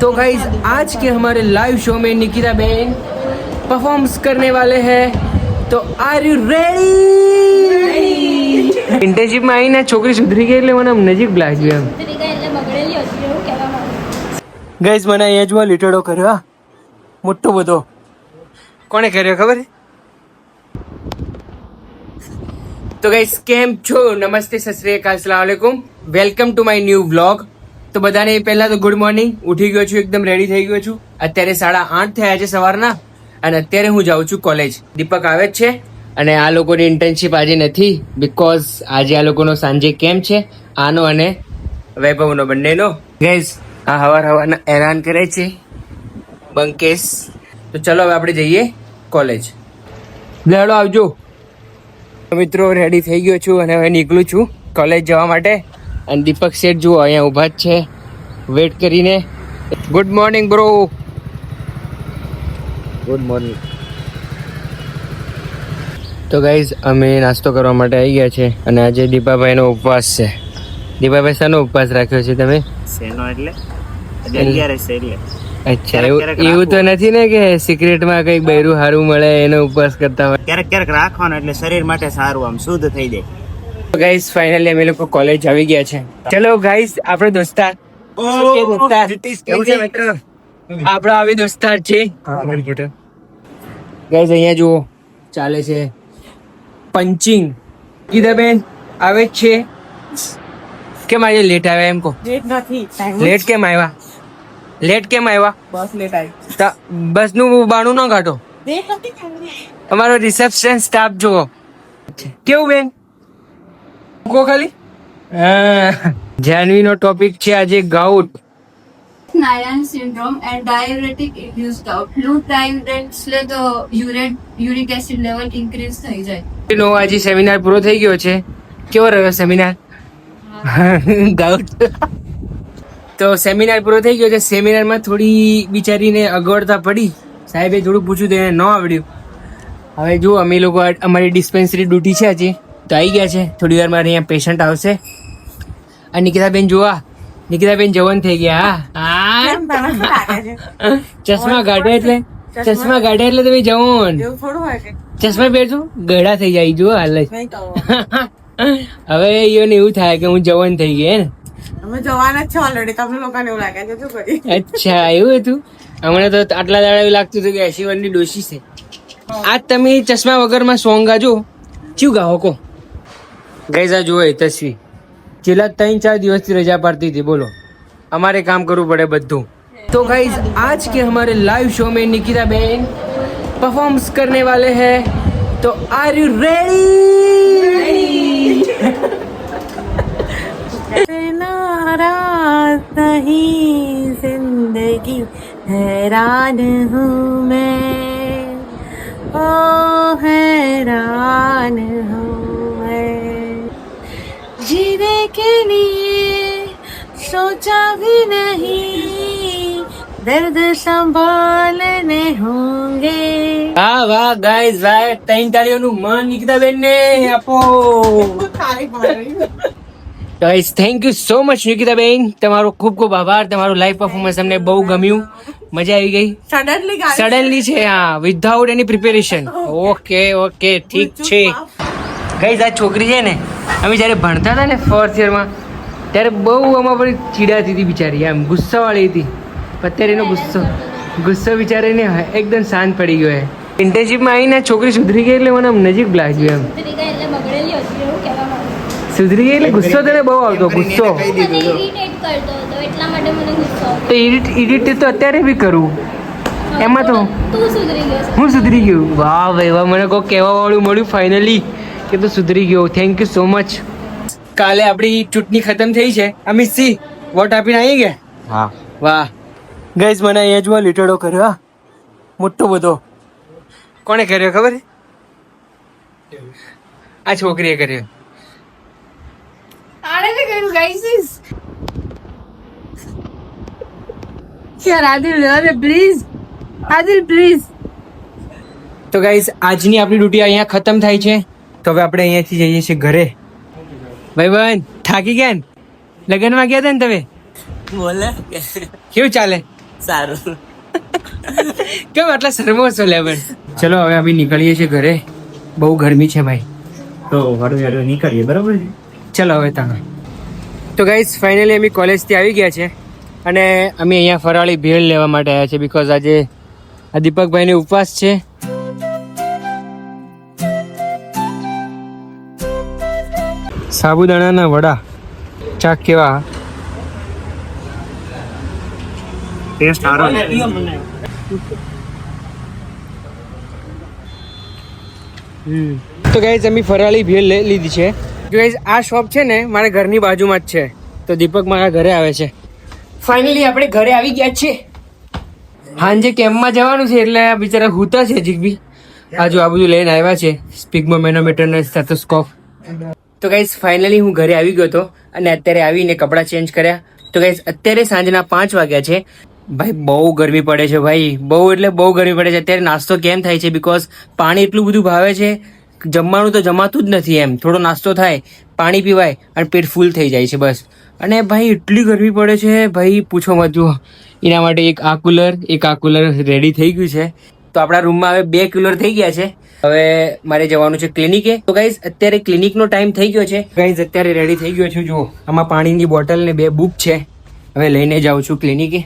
तो गाइज आज के हमारे लाइव शो में निकिता बहन परफॉर्म्स करने वाले हैं, तो आर यू रेडी? इंटर्नशिप में आવીને છોકરી સુધરી ગઈ એટલે મને નજીક લાગ્યું એમ. ગાઈઝ મને અહીંયા જ લીટડો કર્યો, મોટો બધો. કોણે કર્યો ખબર? તો ગાઈઝ કેમ છો? નમસ્તે, સત શ્રી અકાલ, અસ્સલામ વાલેકુમ, welcome to my new vlog. તો બધાને પહેલા તો ગુડ મોર્નિંગ. ઉઠી ગયો છું, એકદમ રેડી થઈ ગયો છું. અત્યારે 8:30 થયા છે સવારના અને અત્યારે હું જાઉં છું કોલેજ. દીપક આવે જ છે અને આ લોકોની ઇન્ટર્નશિપ આજે નથી, બિકોઝ આજે આ લોકોનો સાંજે કેમ્પ છે, આનો અને વૈભવનો બંનેનો. ગાઈઝ આ હવારના હેરાન કરે છે બંકેશ. તો ચલો હવે આપણે જઈએ કોલેજ. લેડો આવજો મિત્રો. રેડી થઈ ગયો છું અને હવે નીકળું છું કોલેજ જવા માટે. અને દીપક શેઠ જુઓ અહીંયા ઊભા જ છે વેટ કરીને. Good morning bro. Good morning. તો ગાઈઝ અમે નાસ્તો કરવા માટે આવી ગયા છે અને આજે દીપાભાઈનો ઉપવાસ છે. દીપાભાઈ શાનો ઉપવાસ રાખ્યો છે તમે? શેનો એટલે? 11 છે એટલે. અચ્છા, એવું તો નથી ને કે સિક્રેટમાં કંઈક બૈરું સારું મળે એનો ઉપવાસ કરતા હોય? ક્યારેક ક્યારેક રાખવાનો એટલે શરીર માટે સારું, આમ શુદ્ધ થઈ જાય. ગાઈસ ફાઇનલી અમે લોકો કોલેજ આવી ગયા છે. ચલો ગાઈસ આપણે દોસ્તાર આપણો આવી દોસ્તાર છે. ગાઈસ અહીંયા જુઓ ચાલે છે પંચિંગ. કીધા બેન આવે જ છે. કેમ આજે લેટ આવ્યા એમ કહો? લેટ નથી. લેટ કેમ આવ્યા? લેટ કેમ આવ્યા? બસ લેટ આવી. બસ નું બાણું ન કાઢો. લેટ નથી. અમારો રિસેપ્શન સ્ટાફ જુઓ કેવું બેન કો ખાલી. જાનવીનો ટોપિક છે આજે gout. Nayan syndrome and diuretic induced gout. Low diuretics લે તો uric acid level increase થઈ જાય. નો આજે સેમિનાર પૂરો થઈ ગયો છે. કેવો રહ્યો સેમિનાર? ગાઉટ. તો સેમિનાર પૂરો થઈ ગયો છે. સેમિનારમાં થોડી બિચારીને અગવડતા પડી. સાહેબે થોડું પૂછ્યું તો એને ન આવડ્યું. હવે જુઓ અમે લોકો અમારી ડિસ્પેન્સરી ડ્યુટી છે આજે, તો આવી ગયા છે. થોડી વારમાં અહીંયા પેશન્ટ આવશે. આ નિકિતાબેન જોવા, નિકિતાબેન જવાન થઈ ગયા. હા ચશ્મા કાઢે એટલે તમે જવાન. ચશ્મા પહેરશું ગળા થઈ જાય. જો હાલ જ હવે એને એવું થાય કે હું જવાન થઈ ગઈ ને. અમે જવાના જ છે ઓલરેડી. તમને લોકોને એવું લાગે છે શું કરી? અચ્છા એવું હતું. હમણાં તો આટલા દાડા એવું લાગતું હતું કે 80 વર્ષની ડોશી છે. આજ તમે ચશ્મા વગરમાં સોંગ ગાજો. ચિયું ગાવો કો? ગાઈઝ આ જુઓ એ તસવીર. છેલ્લા 3-4 દિવસથી રજા પાડતી હતી. બોલો, અમારે કામ કરવું પડે બધું. तो गाइज आज के हमारे लाइव शो में निकिता बहन परफॉर्म्स करने वाले हैं, तो आर यू रेडी? नाराज नहीं जिंदगी हैरान हूँ मैं, ओ हैरान हूँ मैं, जीने के लिए सोचा भी नहीं, दर्द संभालने होंगे. વાહ વાહ ગાઈઝ વાહ. 3 તાળીઓનું મન નિકિતા બેન ને આપો. Guys thank you so much Nikita બેન. તમારો ખૂબ ખૂબ આભાર. તમારું લાઈવ પરફોર્મન્સ અમને બહુ ગમ્યું, મજા આવી ગઈ. સડનલી છે, હા, વિધાઉટ એની પ્રિપેરેશન. ઓકે ઓકે ઠીક છે. ગાઈઝ આ છોકરી છે ને, અમે જ્યારે ભણતા હતા ને 4th યરમાં, ત્યારે બહુ આમાં પર ચીડાતી હતી બિચારી, આમ ગુસ્સાવાળી હતી. અત્યારે એનો ગુસ્સો વિચારીને એકદમ શાંત પડી ગયો. ઇન્ટર્નશિપમાં આવીને છોકરી સુધરી ગઈ એટલે મને આમ નજીક લાગ્યું એમ. સુધરી ગઈ એટલે ગુસ્સો તને બહુ આવતો. ગુસ્સો તો ઇરિટેટ તો અત્યારે બી કરું. એમાં તો હું સુધરી ગયું. વાહ ભાઈ વાહ, મને કોઈ કહેવા વાળું મળ્યું ફાઇનલી કે તું સુધરી ગયો. Thank you so much. કાલે આપણી ચૂંટણી ખતમ થઈ છે. અમિત સિંહ વોટ આપીને આવી ગયા. હા વાહ. ગાઈઝ મને અહીંયા જોવા લીટડો કર્યો, મોટો બધો. કોણે કર્યો ખબર? આ છોકરીએ કર્યો. આને બી કર્યું ગાઈસ. યાર આદિલ, અરે પ્લીઝ આદિલ પ્લીઝ. તો ગાઈઝ આજની આપણી ડ્યુટી અહીંયા ખતમ થાય છે. તો હવે આપણે અહીંયાથી જઈએ છીએ ઘરે. ભાઈ બહેન થાકી ગયા ને? લગ્નમાં ગયા હતા ને તમે? બોલે કેવું ચાલે? સારું. કેમ આટલા શરમો છો લે પણ? ચલો હવે અમે નીકળીએ છીએ ઘરે, બહુ ગરમી છે ભાઈ. તો હળવે નીકળીએ, બરાબર છે? ચલો હવે તમે. તો ગાઈઝ ફાઇનલી અમે કોલેજથી આવી ગયા છે અને અમે અહીંયા ફરાળી ભેળ લેવા માટે આવ્યા છે બીકોઝ આજે આ દીપકભાઈને ઉપવાસ છે. સાબુદાણાના વડા ચાક કેવા ટેસ્ટ સારો ને? તો ગાઈઝ અમે ફરાળી ભેળ લઈ લીધી છે. ગાઈઝ આ શોપ છે ને મારા ઘરની બાજુમાં જ છે, તો દીપક મારા ઘરે આવે છે. ફાઇનલી આપણે ઘરે આવી ગયા છીએ. સાંજે કેમ્પમાં જવાનું છે એટલે આ બિચારા હુતા છે જીગબી. આજુ આ બધું લઈને આવ્યા છે, સ્પિગ્મો મેનોમીટર ને સ્ટેથોસ્કોપ. તો ગાઈઝ ફાઇનલી હું ઘરે આવી ગયો હતો અને અત્યારે આવીને કપડાં ચેન્જ કર્યા. તો ગાઈઝ અત્યારે સાંજના 5 વાગ્યા છે. ભાઈ બહુ ગરમી પડે છે ભાઈ, બહુ એટલે બહુ ગરમી પડે છે. અત્યારે નાસ્તો કેમ થાય છે બીકોઝ પાણી એટલું બધું ભાવે છે, જમવાનું તો જમાતું જ નથી. એમ થોડો નાસ્તો થાય, પાણી પીવાય અને પેટ ફૂલ થઈ જાય છે બસ. અને ભાઈ એટલી ગરમી પડે છે ભાઈ પૂછો મત. જુઓ એના માટે એક આ કુલર રેડી થઈ ગયું છે. તો આપણા રૂમમાં હવે 2 કુલર થઈ ગયા છે. હવે મારે જવાનું છે ક્લિનિકે. તો ગાઈઝ અત્યારે ક્લિનિકનો ટાઈમ થઈ ગયો છે. ગાઈઝ અત્યારે રેડી થઈ ગયો છું. જુઓ આમાં પાણીની બોટલ ને 2 બુક છે. હવે લઈને જાઉં છું ક્લિનિકે.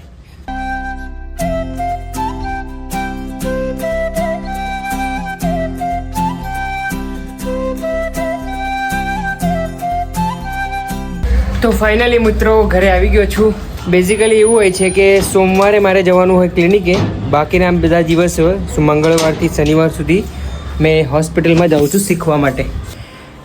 તો ફાઇનલી મિત્રો ઘરે આવી ગયો છું. બેઝિકલી એવું હોય છે કે સોમવારે મારે જવાનું હોય ક્લિનિકે, બાકીના બધા દિવસ મંગળવારથી શનિવાર સુધી મેં હોસ્પિટલમાં જાઉં છું શીખવા માટે.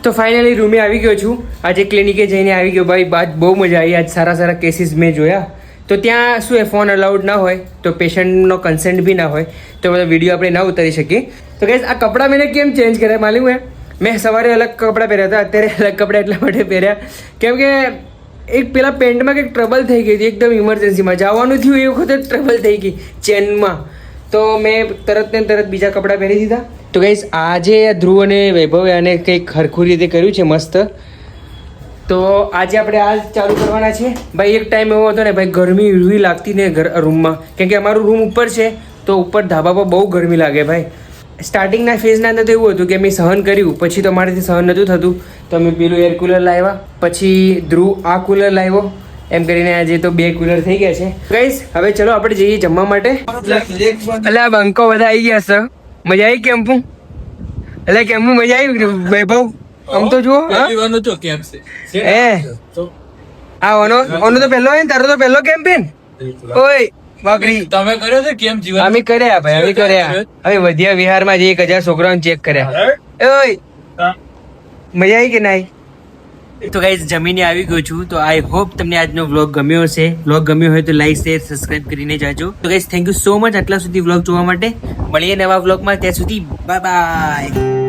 તો ફાઇનલી રૂમે આવી ગયો છું. આજે ક્લિનિકે જઈને આવી ગયો ભાઈ. બાદ બહુ મજા આવી. આજ સારા કેસીસ મેં જોયા. તો ત્યાં શું ફોન અલાઉડ ના હોય, તો પેશન્ટનો કન્સેન્ટ બી ના હોય, તો બધા વિડીયો આપણે ના ઉતારી શકીએ. તો ગાઈઝ આ કપડાં મેં કેમ ચેન્જ કર્યા માલુમ હે? મેં સવારે અલગ કપડાં પહેર્યા હતા, અત્યારે અલગ કપડાં એટલા માટે પહેર્યા કેમ કે એક પેલા પેન્ટમાં કંઈક ટ્રબલ થઈ ગઈ હતી. એકદમ ઇમરજન્સીમાં જવાનું થયું એ વખતે ટ્રબલ થઈ ગઈ ચેનમાં, તો મેં તરત ને તરત બીજા કપડાં પહેરી દીધા. તો ગાઈઝ આજે ધ્રુવ અને વૈભવે આને કંઈક હરખું રીતે કર્યું છે મસ્ત. તો આજે આપણે આ ચાલુ કરવાના છે ભાઈ. એક ટાઈમ એવો હતો ને ભાઈ, ગરમી એવી લાગતી ને રૂમમાં, કેમ કે અમારું રૂમ ઉપર છે તો ઉપર ધાબા પર બહુ ગરમી લાગે ભાઈ. સ્ટાર્ટિંગના ફેઝના અંદર તો એવું હતું કે મેં સહન કર્યું, પછી તો મારાથી સહન નહોતું થતું, તો અમે પેલું એર કુલર લાવ્યા, પછી ધ્રુવ આ કુલર લાવ્યો, એમ કરીને આજે તો 2 કુલર થઈ ગયા છે. ગાઈસ હવે ચલો આપણે જઈએ જમવા માટે. એટલે આ બંકો બધા આવી ગયા છે. મજા આવી કેમ્પું? એટલે કેમ્પું મજા આવી વૈભવ? આમ તો જુઓ આ ઓનો તો પહેલો હોય ને, તારો તો પહેલો કેમ્પ હે ને? ઓય બકરી તમે કર્યો છે કેમ જીવન? અમે કર્યા ભાઈ, અમે કર્યા. હવે વધ્યા વિહારમાં જે 1000 છોકરાઓને ચેક કર્યા. ઓય મજા આવી કે નહીં? તો ગાઈઝ જમીને આવી ગયો છું. તો આઈ હોપ તમને આજનો વ્લોગ ગમ્યો હશે. વ્લોગ ગમ્યો હોય તો લાઈક શેર સબસ્ક્રાઇબ કરીને જાજો. તો guys thank you so much આટલા સુધી વ્લોગ જોવા માટે. મળીએ નવા વ્લોગમાં, ત્યાં સુધી બાય બાય.